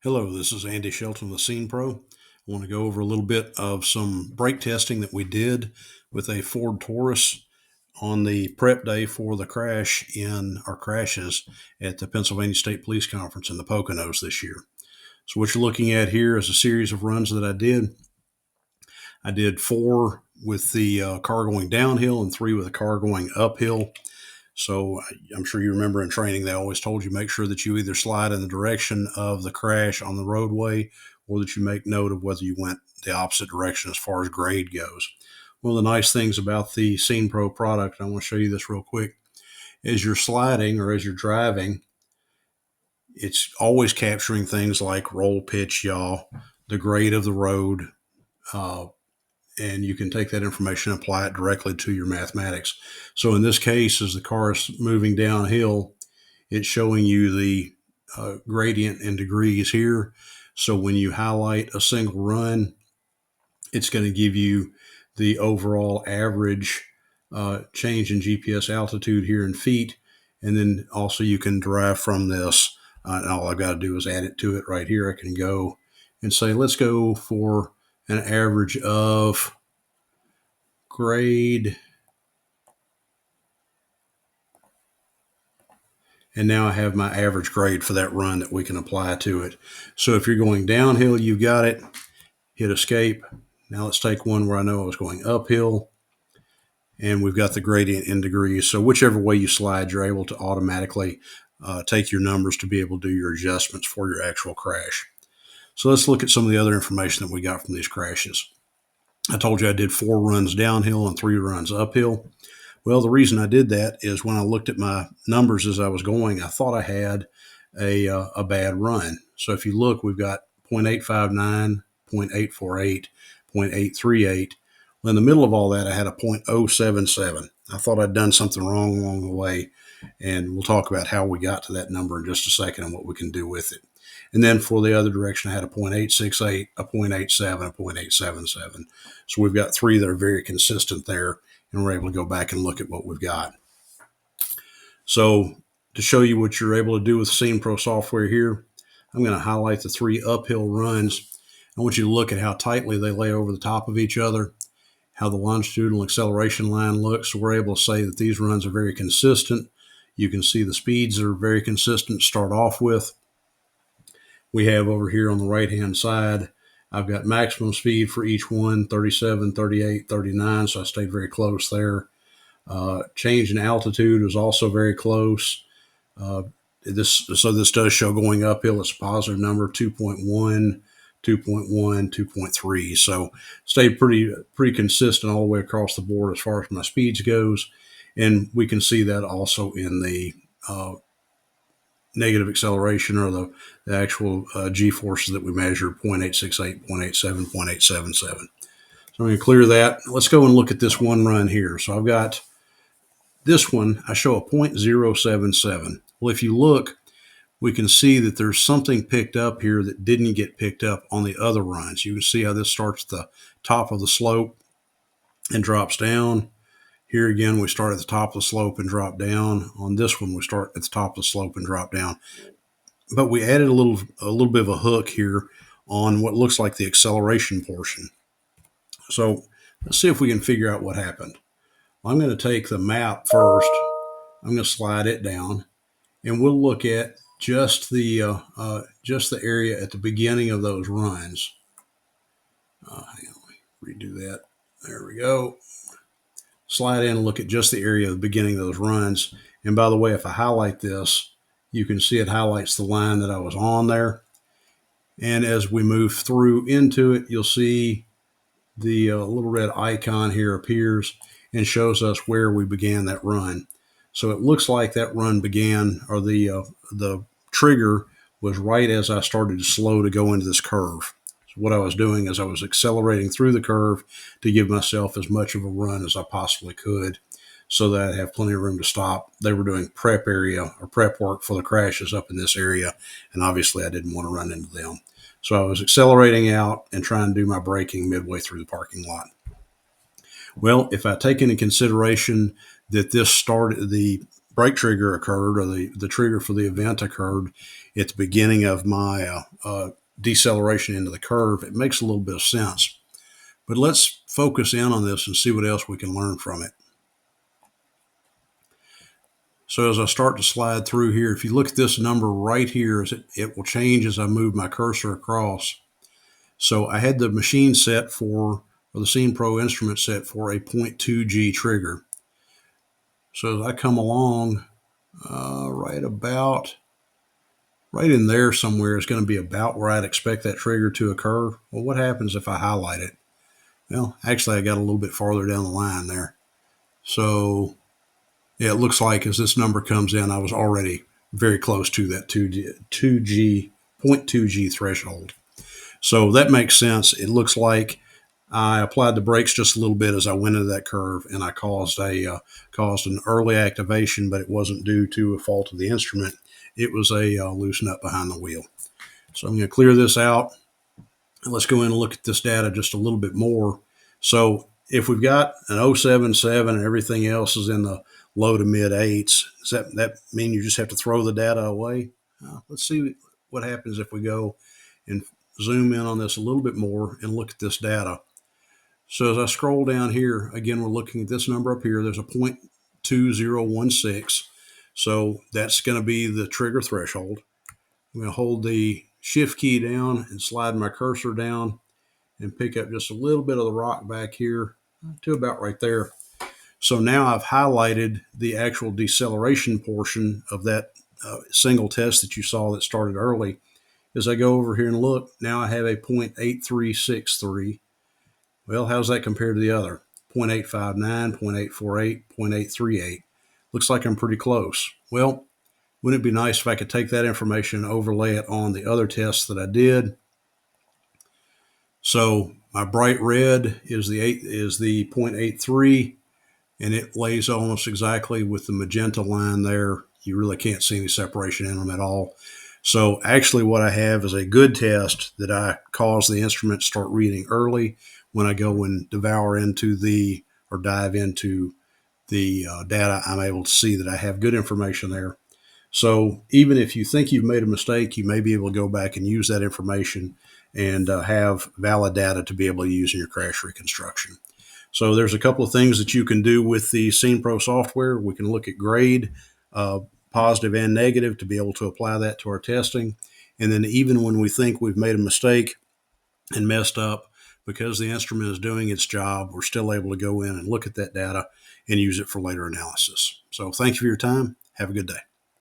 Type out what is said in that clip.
Hello, this is Andy Shelton with ScenePro. I want to go over a little bit of some brake testing that we did with a Ford Taurus on the prep day for the crash in our crashes at the Pennsylvania State Police Conference in the Poconos this year. So what you're looking at here is a series of runs that I did. I did 4 with the car going downhill and 3 with the car going uphill. So I'm sure you remember in training, they always told you make sure that you either slide in the direction of the crash on the roadway or that you make note of whether you went the opposite direction as far as grade goes. One of the nice things about the ScenePro product, and I want to show you this real quick, as you're sliding or as you're driving, it's always capturing things like roll, pitch, yaw, the grade of the road, uh, and you can take that information and apply it directly to your mathematics. So in this case, as the car is moving downhill, it's showing you the gradient in degrees here. So when you highlight a single run, it's going to give you the overall average change in GPS altitude here in feet. And then also you can derive from this, and all I've got to do is add it to it right here. I can go and say, let's go for an average of grade. And now I have my average grade for that run that we can apply to it. So if you're going downhill, you've got it. Hit escape. Now let's take one where I know I was going uphill. And we've got the gradient in degrees. So whichever way you slide, you're able to automatically take your numbers to be able to do your adjustments for your actual crash. So let's look at some of the other information that we got from these crashes. I told you I did 4 runs downhill and 3 runs uphill. Well, the reason I did that is when I looked at my numbers as I was going, I thought I had a bad run. So if you look, we've got 0.859, 0.848, 0.838. Well, in the middle of all that, I had a 0.077. I thought I'd done something wrong along the way, and we'll talk about how we got to that number in just a second and what we can do with it. And then for the other direction, I had a 0.868, a 0.87, a 0.877. So we've got 3 that are very consistent there, and we're able to go back and look at what we've got. So to show you what you're able to do with ScenePro software here, I'm going to highlight the 3 uphill runs. I want you to look at how tightly they lay over the top of each other, how the longitudinal acceleration line looks. So we're able to say that these runs are very consistent. You can see the speeds are very consistent to start off with. We have over here on the right-hand side, I've got maximum speed for each one, 37, 38, 39, so I stayed very close there. Change in altitude is also very close. This does show going uphill. It's a positive number, 2.1, 2.1, 2.3. So stayed pretty consistent all the way across the board as far as my speeds goes. And we can see that also in the negative acceleration or the actual G-forces that we measure, 0.868, 0.87, 0.877. So I'm going to clear that. Let's go and look at this one run here. So I've got this one, I show a 0.077. Well, if you look, we can see that there's something picked up here that didn't get picked up on the other runs. You can see how this starts at the top of the slope and drops down. Here again, we start at the top of the slope and drop down. On this one, we start at the top of the slope and drop down. But we added a little bit of a hook here on what looks like the acceleration portion. So let's see if we can figure out what happened. I'm going to take the map first. I'm going to slide it down, and we'll look at just the area at the beginning of those runs. Hang on, let me redo that. There we go. Slide in and look at just the area of the beginning of those runs. And by the way, if I highlight this, you can see it highlights the line that I was on there. And as we move through into it, you'll see the little red icon here appears and shows us where we began that run. So it looks like that run began, or the trigger was right as I started to slow to go into this curve. So what I was doing is I was accelerating through the curve to give myself as much of a run as I possibly could so that I'd have plenty of room to stop. They were doing prep work for the crashes up in this area, and obviously I didn't want to run into them. So I was accelerating out and trying to do my braking midway through the parking lot. Well, if I take into consideration that the brake trigger occurred, or the trigger for the event occurred at the beginning of my deceleration into the curve, it makes a little bit of sense. But let's focus in on this and see what else we can learn from it. So as I start to slide through here, if you look at this number right here, it will change as I move my cursor across. So I had the machine set for, or the ScenePro instrument set for a 0.2G trigger. So as I come along, right in there somewhere is going to be about where I'd expect that trigger to occur. Well, what happens if I highlight it? Well, actually, I got a little bit farther down the line there. So yeah, it looks like as this number comes in, I was already very close to that 0.2G threshold. So that makes sense. It looks like I applied the brakes just a little bit as I went into that curve, and I caused an early activation, but it wasn't due to a fault of the instrument. It was a loose nut behind the wheel. So I'm going to clear this out, and let's go in and look at this data just a little bit more. So if we've got an 077 and everything else is in the low to mid eights, does that mean you just have to throw the data away? Let's see what happens if we go and zoom in on this a little bit more and look at this data. So as I scroll down here, again, we're looking at this number up here. There's a 0.2016. So that's going to be the trigger threshold. I'm going to hold the shift key down and slide my cursor down and pick up just a little bit of the rock back here to about right there. So now I've highlighted the actual deceleration portion of that single test that you saw that started early. As I go over here and look, now I have a 0.8363. Well, how's that compared to the other? 0.859, 0.848, 0.838. Looks like I'm pretty close. Well, wouldn't it be nice if I could take that information and overlay it on the other tests that I did? So my bright red is the 0.83, and it lays almost exactly with the magenta line there. You really can't see any separation in them at all. So actually what I have is a good test that I cause the instrument to start reading early when I go and dive into the data. I'm able to see that I have good information there. So even if you think you've made a mistake, you may be able to go back and use that information and have valid data to be able to use in your crash reconstruction. So there's a couple of things that you can do with the ScenePro software. We can look at grade, positive and negative, to be able to apply that to our testing. And then even when we think we've made a mistake and messed up, because the instrument is doing its job, we're still able to go in and look at that data and use it for later analysis. So thank you for your time. Have a good day.